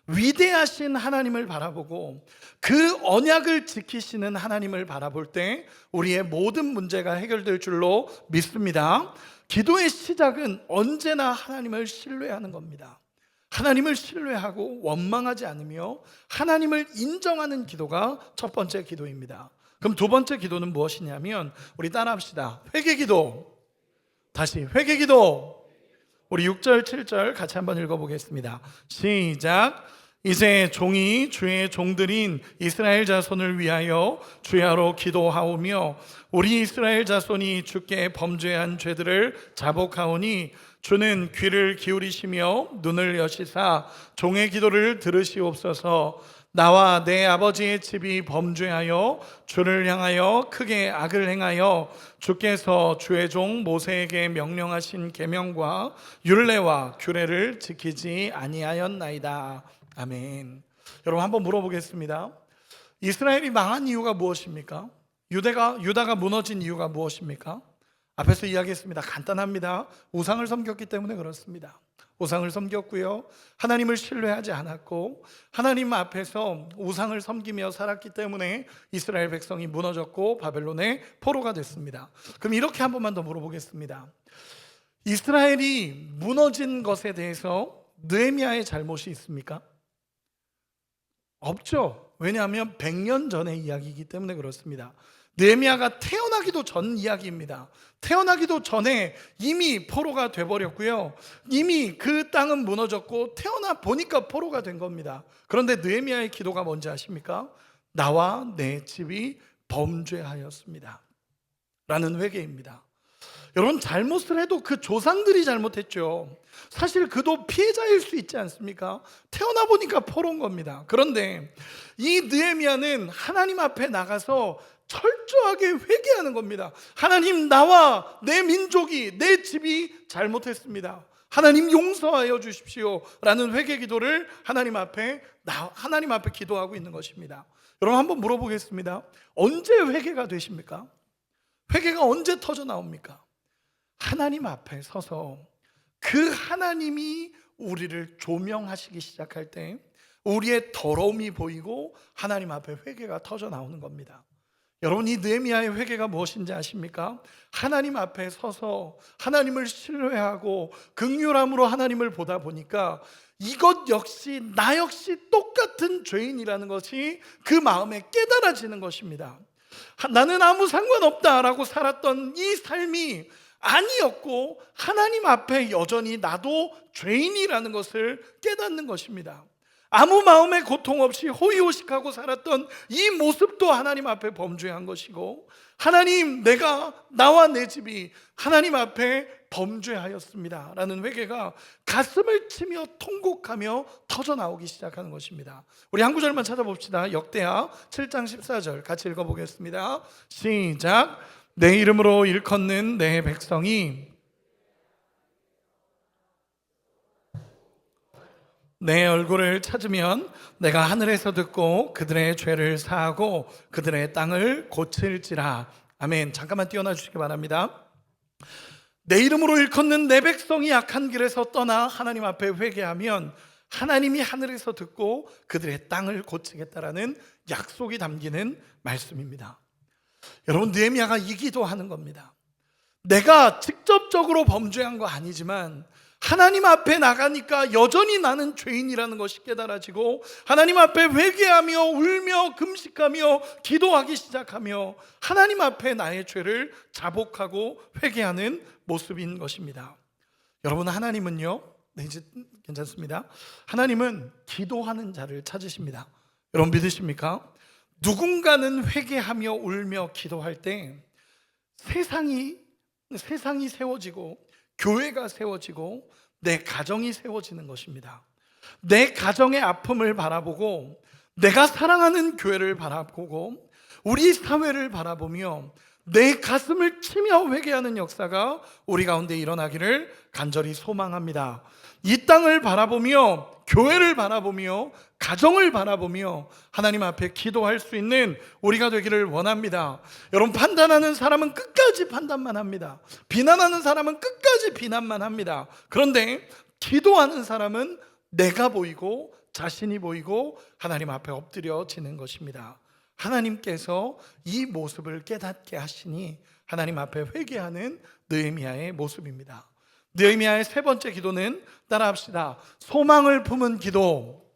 위대하신 하나님을 바라보고 그 언약을 지키시는 하나님을 바라볼 때 우리의 모든 문제가 해결될 줄로 믿습니다. 기도의 시작은 언제나 하나님을 신뢰하는 겁니다. 하나님을 신뢰하고 원망하지 않으며 하나님을 인정하는 기도가 첫 번째 기도입니다. 그럼 두 번째 기도는 무엇이냐면, 우리 따라합시다. 회개기도. 다시 회개기도. 우리 6절 7절 같이 한번 읽어보겠습니다. 시작. 이제 종이 주의 종들인 이스라엘 자손을 위하여 주야로 기도하오며 우리 이스라엘 자손이 주께 범죄한 죄들을 자복하오니 주는 귀를 기울이시며 눈을 여시사 종의 기도를 들으시옵소서. 나와 내 아버지의 집이 범죄하여 주를 향하여 크게 악을 행하여 주께서 주의 종 모세에게 명령하신 계명과 율례와 규례를 지키지 아니하였나이다. 아멘. 여러분, 한번 물어보겠습니다. 이스라엘이 망한 이유가 무엇입니까? 유다가 무너진 이유가 무엇입니까? 앞에서 이야기했습니다. 간단합니다. 우상을 섬겼기 때문에 그렇습니다. 우상을 섬겼고요, 하나님을 신뢰하지 않았고 하나님 앞에서 우상을 섬기며 살았기 때문에 이스라엘 백성이 무너졌고 바벨론의 포로가 됐습니다. 그럼 이렇게 한 번만 더 물어보겠습니다. 이스라엘이 무너진 것에 대해서 느헤미야의 잘못이 있습니까? 없죠. 왜냐하면 100년 전의 이야기이기 때문에 그렇습니다. 느헤미야가 태어나기도 전 이야기입니다. 태어나기도 전에 이미 포로가 돼버렸고요, 이미 그 땅은 무너졌고 태어나 보니까 포로가 된 겁니다. 그런데 느헤미야의 기도가 뭔지 아십니까? 나와 내 집이 범죄하였습니다 라는 회개입니다. 여러분, 잘못을 해도 그 조상들이 잘못했죠. 사실 그도 피해자일 수 있지 않습니까? 태어나 보니까 포로인 겁니다. 그런데 이 느헤미야는 하나님 앞에 나가서 철저하게 회개하는 겁니다. 하나님, 나와 내 민족이, 내 집이 잘못했습니다. 하나님 용서하여 주십시오 라는 회개 기도를 하나님 앞에 기도하고 있는 것입니다. 여러분, 한번 물어보겠습니다. 언제 회개가 되십니까? 회개가 언제 터져 나옵니까? 하나님 앞에 서서 그 하나님이 우리를 조명하시기 시작할 때 우리의 더러움이 보이고 하나님 앞에 회개가 터져 나오는 겁니다. 여러분, 이 느헤미야의 회개가 무엇인지 아십니까? 하나님 앞에 서서 하나님을 신뢰하고 긍휼함으로 하나님을 보다 보니까 이것 역시 나 역시 똑같은 죄인이라는 것이 그 마음에 깨달아지는 것입니다. 나는 아무 상관없다라고 살았던 이 삶이 아니었고 하나님 앞에 여전히 나도 죄인이라는 것을 깨닫는 것입니다. 아무 마음의 고통 없이 호의호식하고 살았던 이 모습도 하나님 앞에 범죄한 것이고, 하나님, 나와 내 집이 하나님 앞에 범죄하였습니다 라는 회개가 가슴을 치며 통곡하며 터져 나오기 시작하는 것입니다. 우리 한 구절만 찾아봅시다. 역대하 7장 14절 같이 읽어보겠습니다. 시작. 내 이름으로 일컫는 내 백성이 내 얼굴을 찾으면 내가 하늘에서 듣고 그들의 죄를 사하고 그들의 땅을 고칠지라. 아멘. 잠깐만 띄어놔 주시기 바랍니다. 내 이름으로 일컫는 내 백성이 악한 길에서 떠나 하나님 앞에 회개하면 하나님이 하늘에서 듣고 그들의 땅을 고치겠다라는 약속이 담기는 말씀입니다. 여러분, 느헤미야가 이 기도하는 겁니다. 내가 직접적으로 범죄한 거 아니지만 하나님 앞에 나가니까 여전히 나는 죄인이라는 것이 깨달아지고 하나님 앞에 회개하며 울며 금식하며 기도하기 시작하며 하나님 앞에 나의 죄를 자복하고 회개하는 모습인 것입니다. 여러분, 하나님은요, 네, 이제 괜찮습니다. 하나님은 기도하는 자를 찾으십니다. 여러분 믿으십니까? 누군가는 회개하며 울며 기도할 때 세상이 세워지고 교회가 세워지고 내 가정이 세워지는 것입니다. 내 가정의 아픔을 바라보고 내가 사랑하는 교회를 바라보고 우리 사회를 바라보며 내 가슴을 치며 회개하는 역사가 우리 가운데 일어나기를 간절히 소망합니다. 이 땅을 바라보며 교회를 바라보며 가정을 바라보며 하나님 앞에 기도할 수 있는 우리가 되기를 원합니다. 여러분, 판단하는 사람은 끝까지 판단만 합니다. 비난하는 사람은 끝까지 비난만 합니다. 그런데 기도하는 사람은 내가 보이고 자신이 보이고 하나님 앞에 엎드려지는 것입니다. 하나님께서 이 모습을 깨닫게 하시니 하나님 앞에 회개하는 느헤미야의 모습입니다. 느헤미야의 세 번째 기도는 따라합시다. 소망을 품은 기도.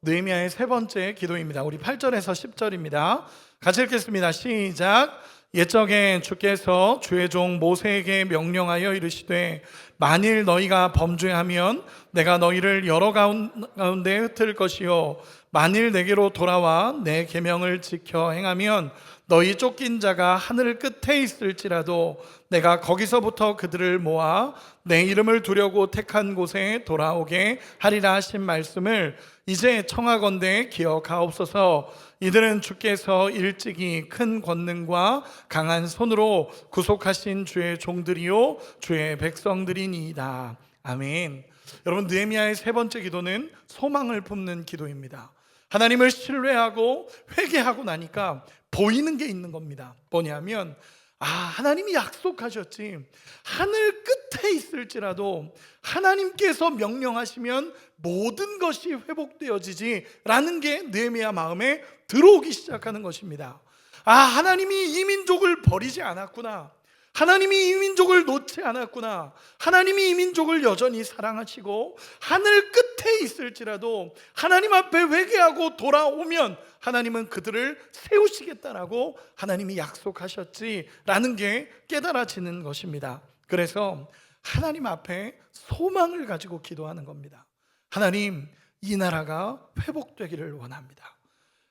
느헤미야의 세 번째 기도입니다. 우리 8절에서 10절입니다. 같이 읽겠습니다. 시작. 옛적에 주께서 주의 종 모세에게 명령하여 이르시되 만일 너희가 범죄하면 내가 너희를 여러 가운데 흩을 것이요 만일 내게로 돌아와 내 계명을 지켜 행하면 너희 쫓긴 자가 하늘 끝에 있을지라도 내가 거기서부터 그들을 모아 내 이름을 두려고 택한 곳에 돌아오게 하리라 하신 말씀을 이제 청하건대 기억하옵소서. 이들은 주께서 일찍이 큰 권능과 강한 손으로 구속하신 주의 종들이요 주의 백성들이니이다. 아멘. 여러분, 느헤미야의 세 번째 기도는 소망을 품는 기도입니다. 하나님을 신뢰하고 회개하고 나니까 보이는 게 있는 겁니다. 뭐냐면 하나님이 약속하셨지 하늘 끝에 있을지라도 하나님께서 명령하시면 모든 것이 회복되어지지 라는 게 느헤미야 마음에 들어오기 시작하는 것입니다. 하나님이 이 민족을 버리지 않았구나. 하나님이 이 민족을 놓지 않았구나. 하나님이 이 민족을 여전히 사랑하시고 하늘 끝에 있을지라도 하나님 앞에 회개하고 돌아오면 하나님은 그들을 세우시겠다라고 하나님이 약속하셨지라는 게 깨달아지는 것입니다. 그래서 하나님 앞에 소망을 가지고 기도하는 겁니다. 하나님, 이 나라가 회복되기를 원합니다.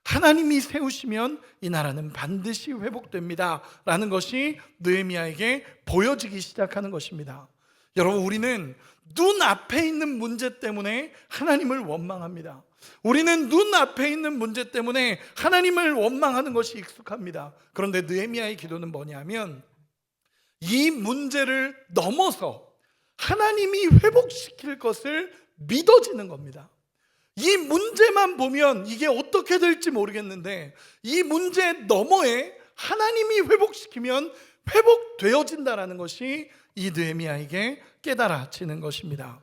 하나님이 세우시면 이 나라는 반드시 회복됩니다 라는 것이 느헤미야에게 보여지기 시작하는 것입니다. 여러분, 우리는 눈앞에 있는 문제 때문에 하나님을 원망합니다. 우리는 눈앞에 있는 문제 때문에 하나님을 원망하는 것이 익숙합니다. 그런데 느헤미야의 기도는 뭐냐면 이 문제를 넘어서 하나님이 회복시킬 것을 믿어지는 겁니다. 이 문제만 보면 이게 어떻게 될지 모르겠는데 이 문제 너머에 하나님이 회복시키면 회복되어진다라는 것이 이 느헤미야에게 깨달아지는 것입니다.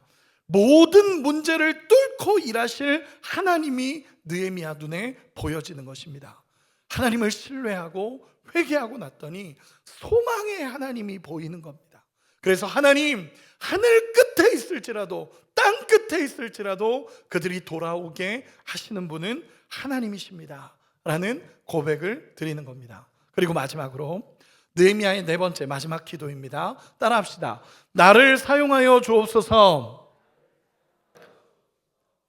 모든 문제를 뚫고 일하실 하나님이 느헤미야 눈에 보여지는 것입니다. 하나님을 신뢰하고 회개하고 났더니 소망의 하나님이 보이는 겁니다. 그래서 하나님, 하늘 끝에 있을지라도 땅 끝에 있을지라도 그들이 돌아오게 하시는 분은 하나님이십니다 라는 고백을 드리는 겁니다. 그리고 마지막으로 느헤미야의 네 번째 마지막 기도입니다. 따라합시다. 나를 사용하여 주옵소서.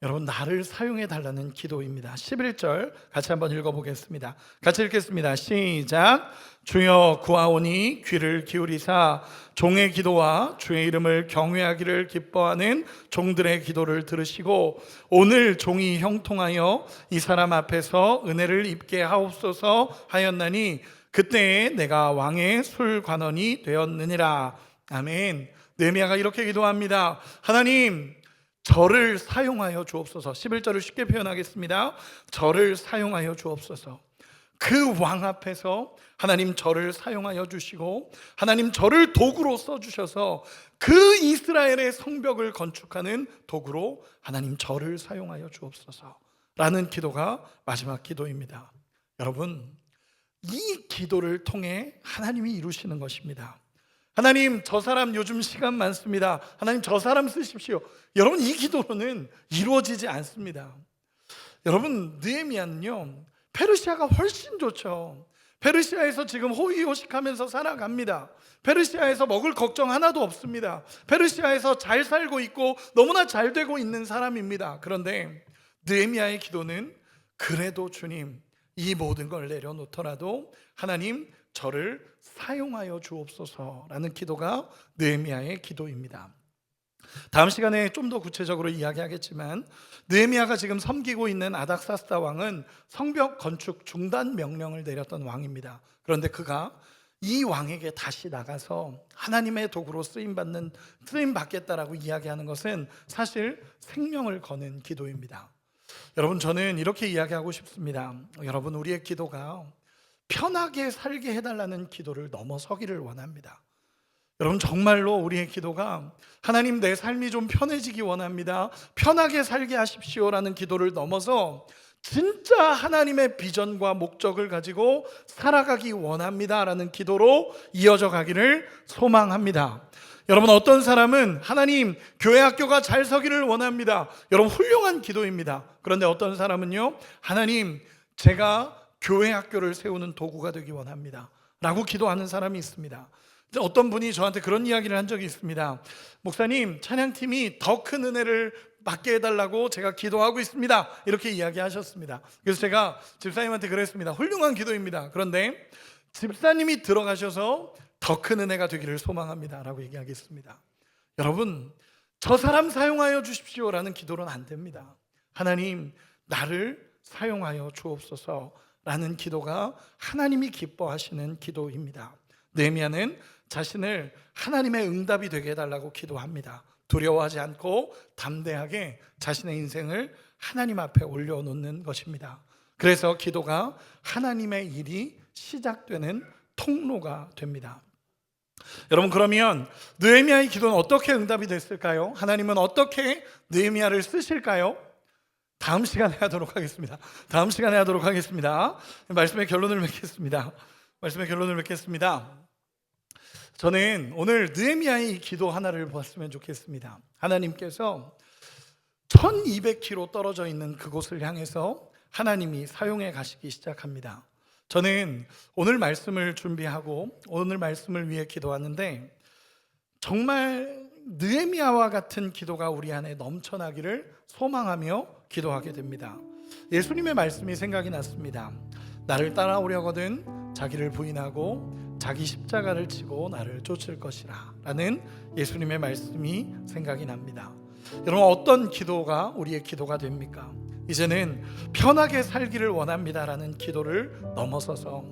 여러분, 나를 사용해 달라는 기도입니다. 11절 같이 한번 읽어보겠습니다. 같이 읽겠습니다. 시작. 주여 구하오니 귀를 기울이사 종의 기도와 주의 이름을 경외하기를 기뻐하는 종들의 기도를 들으시고 오늘 종이 형통하여 이 사람 앞에서 은혜를 입게 하옵소서 하였나니 그때에 내가 왕의 술관원이 되었느니라. 아멘. 느헤미야가 이렇게 기도합니다. 하나님, 저를 사용하여 주옵소서. 11절을 쉽게 표현하겠습니다. 저를 사용하여 주옵소서. 그 왕 앞에서 하나님 저를 사용하여 주시고 하나님 저를 도구로 써주셔서 그 이스라엘의 성벽을 건축하는 도구로 하나님 저를 사용하여 주옵소서 라는 기도가 마지막 기도입니다. 여러분, 이 기도를 통해 하나님이 이루시는 것입니다. 하나님, 저 사람 요즘 시간 많습니다. 하나님, 저 사람 쓰십시오. 여러분, 이 기도로는 이루어지지 않습니다. 여러분, 느헤미야는요, 페르시아가 훨씬 좋죠. 페르시아에서 지금 호의호식하면서 살아갑니다. 페르시아에서 먹을 걱정 하나도 없습니다. 페르시아에서 잘 살고 있고 너무나 잘 되고 있는 사람입니다. 그런데 느헤미야의 기도는, 그래도 주님, 이 모든 걸 내려놓더라도 하나님, 저를 사용하여 주옵소서라는 기도가 느헤미야의 기도입니다. 다음 시간에 좀 더 구체적으로 이야기하겠지만, 느헤미야가 지금 섬기고 있는 아닥사스다 왕은 성벽 건축 중단 명령을 내렸던 왕입니다. 그런데 그가 이 왕에게 다시 나가서 하나님의 도구로 쓰임 받겠다라고 이야기하는 것은 사실 생명을 거는 기도입니다. 여러분, 저는 이렇게 이야기하고 싶습니다. 여러분, 우리의 기도가 편하게 살게 해달라는 기도를 넘어서기를 원합니다. 여러분, 정말로 우리의 기도가 하나님, 내 삶이 좀 편해지기 원합니다, 편하게 살게 하십시오라는 기도를 넘어서 진짜 하나님의 비전과 목적을 가지고 살아가기 원합니다라는 기도로 이어져 가기를 소망합니다. 여러분, 어떤 사람은 하나님, 교회 학교가 잘 서기를 원합니다. 여러분, 훌륭한 기도입니다. 그런데 어떤 사람은요, 하나님, 제가 교회 학교를 세우는 도구가 되기 원합니다 라고 기도하는 사람이 있습니다. 어떤 분이 저한테 그런 이야기를 한 적이 있습니다. 목사님, 찬양팀이 더 큰 은혜를 받게 해달라고 제가 기도하고 있습니다, 이렇게 이야기하셨습니다. 그래서 제가 집사님한테 그랬습니다. 훌륭한 기도입니다. 그런데 집사님이 들어가셔서 더 큰 은혜가 되기를 소망합니다 라고 얘기하겠습니다. 여러분, 저 사람 사용하여 주십시오라는 기도는 안 됩니다. 하나님, 나를 사용하여 주옵소서 라는 기도가 하나님이 기뻐하시는 기도입니다. 느헤미야는 자신을 하나님의 응답이 되게 해달라고 기도합니다. 두려워하지 않고 담대하게 자신의 인생을 하나님 앞에 올려놓는 것입니다. 그래서 기도가 하나님의 일이 시작되는 통로가 됩니다. 여러분, 그러면 느헤미야의 기도는 어떻게 응답이 됐을까요? 하나님은 어떻게 느헤미야를 쓰실까요? 다음 시간에 하도록 하겠습니다. 다음 시간에 하도록 하겠습니다. 말씀의 결론을 맺겠습니다. 저는 오늘 느헤미야의 기도 하나를 보았으면 좋겠습니다. 하나님께서 1200km 떨어져 있는 그곳을 향해서 하나님이 사용해 가시기 시작합니다. 저는 오늘 말씀을 준비하고 오늘 말씀을 위해 기도하는데, 정말 느헤미야와 같은 기도가 우리 안에 넘쳐나기를 소망하며 기도하게 됩니다. 예수님의 말씀이 생각이 났습니다. 나를 따라오려거든 자기를 부인하고 자기 십자가를 지고 나를 쫓을 것이라 라는 예수님의 말씀이 생각이 납니다. 여러분, 어떤 기도가 우리의 기도가 됩니까? 이제는 편하게 살기를 원합니다라는 기도를 넘어서서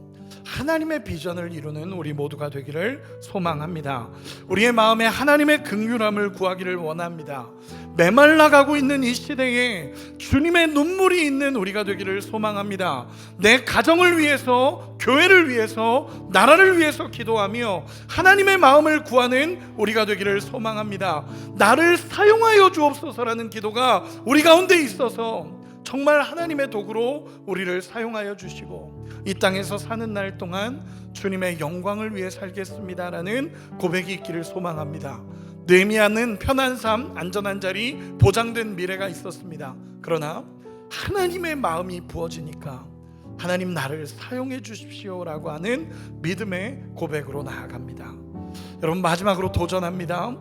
하나님의 비전을 이루는 우리 모두가 되기를 소망합니다. 우리의 마음에 하나님의 긍휼함을 구하기를 원합니다. 메말라가고 있는 이 시대에 주님의 눈물이 있는 우리가 되기를 소망합니다. 내 가정을 위해서, 교회를 위해서, 나라를 위해서 기도하며 하나님의 마음을 구하는 우리가 되기를 소망합니다. 나를 사용하여 주옵소서라는 기도가 우리 가운데 있어서 정말 하나님의 도구로 우리를 사용하여 주시고 이 땅에서 사는 날 동안 주님의 영광을 위해 살겠습니다라는 고백이 있기를 소망합니다. 느헤미야는 편한 삶, 안전한 자리, 보장된 미래가 있었습니다. 그러나 하나님의 마음이 부어지니까 하나님, 나를 사용해 주십시오라고 하는 믿음의 고백으로 나아갑니다. 여러분, 마지막으로 도전합니다.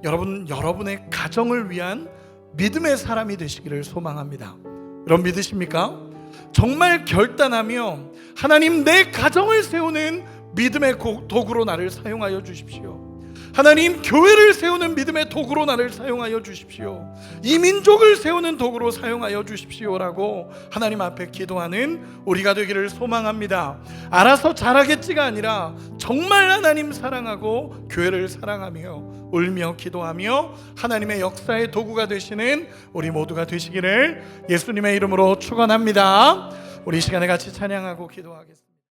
여러분의 가정을 위한 믿음의 사람이 되시기를 소망합니다. 여러분, 믿으십니까? 정말 결단하며 하나님, 내 가정을 세우는 믿음의 도구로 나를 사용하여 주십시오. 하나님, 교회를 세우는 믿음의 도구로 나를 사용하여 주십시오. 이 민족을 세우는 도구로 사용하여 주십시오라고 하나님 앞에 기도하는 우리가 되기를 소망합니다. 알아서 잘하겠지가 아니라 정말 하나님 사랑하고 교회를 사랑하며 울며 기도하며 하나님의 역사의 도구가 되시는 우리 모두가 되시기를 예수님의 이름으로 축원합니다. 우리 이 시간에 같이 찬양하고 기도하겠습니다.